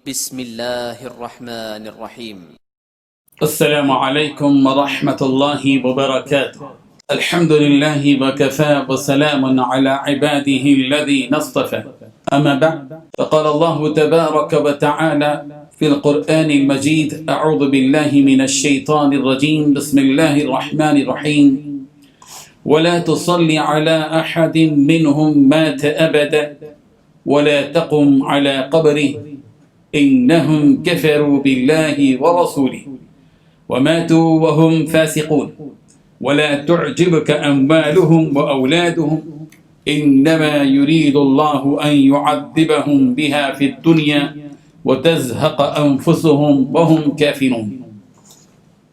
بسم الله الرحمن الرحيم. السلام عليكم ورحمة الله وبركاته. الحمد لله وكفى وسلام على عباده الذين اصطفى. أما بعد فقال الله تبارك وتعالى في القرآن المجيد: أعوذ بالله من الشيطان الرجيم، بسم الله الرحمن الرحيم. ولا تصل على أحد منهم مات أبدا ولا تقم على قبره إنهم كفروا بالله ورسوله وماتوا وهم فاسقون ولا تعجبك أموالهم وأولادهم إنما يريد الله أن يعذبهم بها في الدنيا وتزهق أنفسهم وهم كافرون.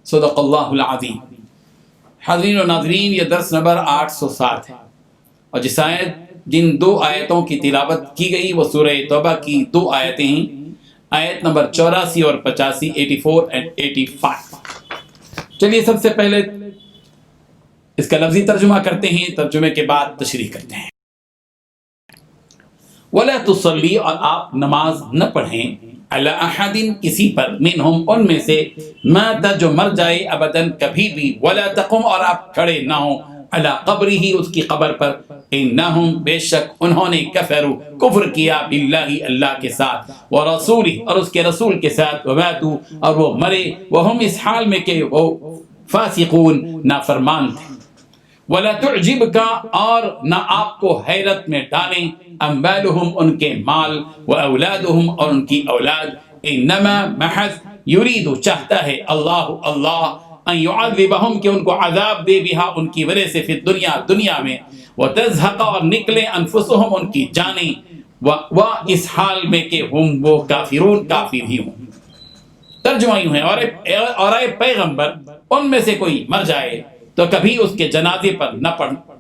صدق اللہ العظیم. حاضرین و ناظرین، یہ درس نمبر 807 ہے، اور جن دو آیتوں کی تلاوت کی گئی وہ سورہ توبہ کی دو آیتیں ہیں، آیت نمبر 84 اور 85، 84 and 85۔ چلیے سب سے پہلے اس کا لفظی ترجمہ کرتے ہیں، ترجمے کے بعد تشریح کرتے ہیں۔ وَلَا تُصَلِّ، اور آپ نماز نہ پڑھیں، عَلَىٰ أَحَدٍ کسی پر، مِنْهُمْ ان میں سے، مَاتَ جو مر جائے، ابداً کبھی بھی، وَلَا تَقُمْ اور آپ کھڑے نہ ہوں، عَلَىٰ قَبْرِهِ اس کی قبر پر، إِنَّهُمْ بے شک انہوں نے کفروا کفر کیا، باللہ اللہ کے ساتھ، وَرَسُولِهِ اور اس کے رسول کے ساتھ، وَمَاتُوا اور وہ مرے، وَهُمْ اس حال میں کہ وہ فاسقون نافرمان تھے۔ وَلَا تُعْجِبْكَ اور نہ آپ کو حیرت میں ڈالیں، أَمْوَالُهُمْ ان کے مال، وَأَوْلَادُهُمْ اور ان کی اولاد، إِنَّمَا محض يُرِيدُ چاہتا ہے اللہ ان يعذبهم کہ ان کو عذاب دے بہا ان کی وجہ سے، فی الدنیا دنیا میں، وتزهق اور نکلے انفسهم ان کی جانیں، اس حال میں کہ ہم وہ کافرون کافر ہی ہوں۔ ترجمہ یوں ہے، اور اے پیغمبر، ان میں سے کوئی مر جائے تو کبھی اس کے جنازے پر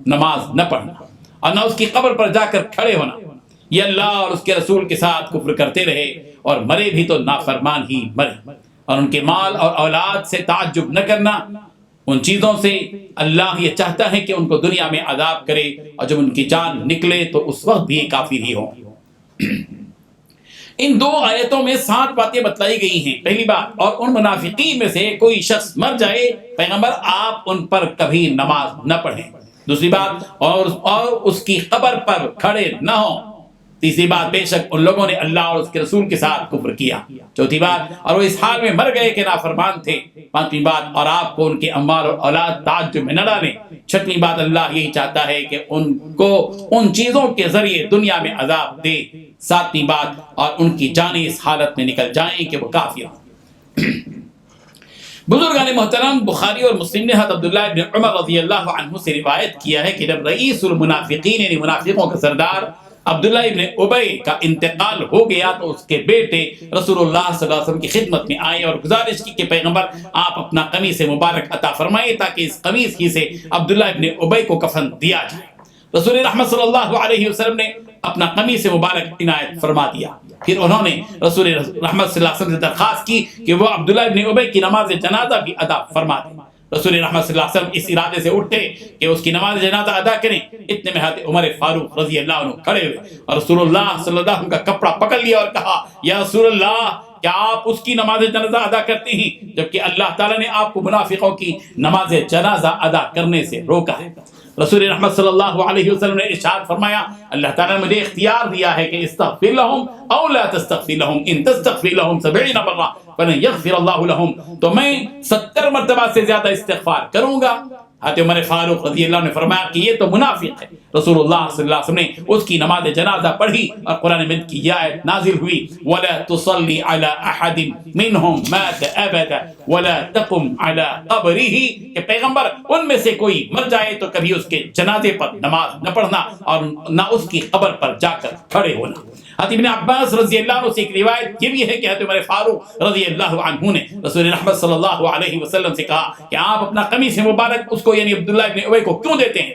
نماز نہ پڑھنا، اور نہ اس کی قبر پر جا کر کھڑے ہونا۔ یہ اللہ اور اس کے رسول کے ساتھ کفر کرتے رہے اور مرے بھی تو نافرمان ہی مرے، اور ان کے مال اور اولاد سے تعجب نہ کرنا، ان چیزوں سے اللہ یہ چاہتا ہے کہ ان کو دنیا میں عذاب کرے، اور جب ان کی جان نکلے تو اس وقت بھی کافر ہی ہوں۔ ان دو آیتوں میں 7 باتیں بتلائی گئی ہیں۔ پہلی بات، اور ان منافقین میں سے کوئی شخص مر جائے، پیغمبر آپ ان پر کبھی نماز نہ پڑھیں۔ دوسری بات، اور اس کی قبر پر کھڑے نہ ہوں۔ تیسری بات، بے شک ان لوگوں نے اللہ اور اس کے رسول کے ساتھ کفر کیا۔ چوتھی بات، اور وہ اس حال میں مر گئے کہ نافرمان تھے۔ پانچویں بات، اور آپ کو ان کے اموال اور اولاد تعجب میں نہ ڈالیں۔ چھٹویں بات، اللہ یہی چاہتا ہے کہ ان کو ان چیزوں کے ذریعے دنیا میں عذاب دے۔ ساتویں بات، اور ان کی جانیں اس حالت میں نکل جائیں کہ وہ کافر ہوں۔ بزرگان محترم، بخاری اور مسلم نے حضرت عبداللہ ابن عمر رضی اللہ عنہ سے روایت کیا ہے کہ جب رئیس المنافقین یعنی منافقوں کا سردار عبداللہ ابن ابی کا انتقال ہو گیا تو اس کے بیٹے رسول اللہ صلی اللہ علیہ وسلم کی خدمت میں آئے اور گزارش کی کہ پیغمبر آپ اپنا قمیص مبارک عطا فرمائے تاکہ اس قمیص ہی سے عبداللہ ابن ابی کو کفن دیا جائے۔ رسول رحمت صلی اللہ علیہ وسلم نے اپنا قمیص مبارک عنایت فرما دیا۔ پھر انہوں نے رسول رحمت صلی اللہ علیہ وسلم سے درخواست کی کہ وہ عبداللہ ابن ابی کی نماز جنازہ بھی ادا فرما دیں۔ رسول رحمت صلی اللہ علیہ وسلم اس ارادے سے اٹھے کہ اس کی نماز جنازہ ادا کریں، اتنے میں حضرت عمر فاروق رضی اللہ عنہ کھڑے ہوئے اور رسول اللہ صلی اللہ علیہ وسلم کا کپڑا پکڑ لیا اور کہا: یا رسول اللہ، کیا آپ اس کی نماز جنازہ ادا کرتے ہیں جبکہ اللہ تعالیٰ نے آپ کو منافقوں کی نماز جنازہ ادا کرنے سے روکا ہے؟ رسول رحمت صلی اللہ علیہ وسلم نے ارشاد فرمایا: اللہ تعالیٰ نے مجھے اختیار دیا ہے کہ استغفر لہم او لا تستغفر لہم، ان تستغفر لہم 70 مرہ فلن یغفر اللہ لہم، تو میں 70 مرتبہ سے زیادہ استغفار کروں گا۔ حضرت عمر فاروق رضی اللہ عنہ نے فرمایا کہ یہ تو منافق ہے۔ رسول اللہ صلی اللہ علیہ وسلم نے اس کی نماز جنازہ پڑھی اور قرآن مجید کی یہ آیت نازل ہوئی: وَلَا تُصَلِّ عَلَىٰ أَحَدٍ مِّنْهُمْ مَاتَ أَبَدًا وَلَا تَقُمْ عَلَىٰ قَبْرِهِ، کہ پیغمبر ان میں سے کوئی مر جائے تو کبھی اس کے جنازے پر نماز نہ پڑھنا اور نہ اس کی قبر پر جا کر کھڑے ہونا۔ حضرت ابن عباس رضی اللہ عنہ سے ایک روایت یہ بھی ہے کہ حضرت عمر فاروق رضی اللہ عنہ نے رسول رحمت صلی اللہ علیہ وسلم سے کہا کہ آپ اپنا قمیص مبارک اس کو یعنی عبداللہ ابن ابی کو کیوں دیتے ہیں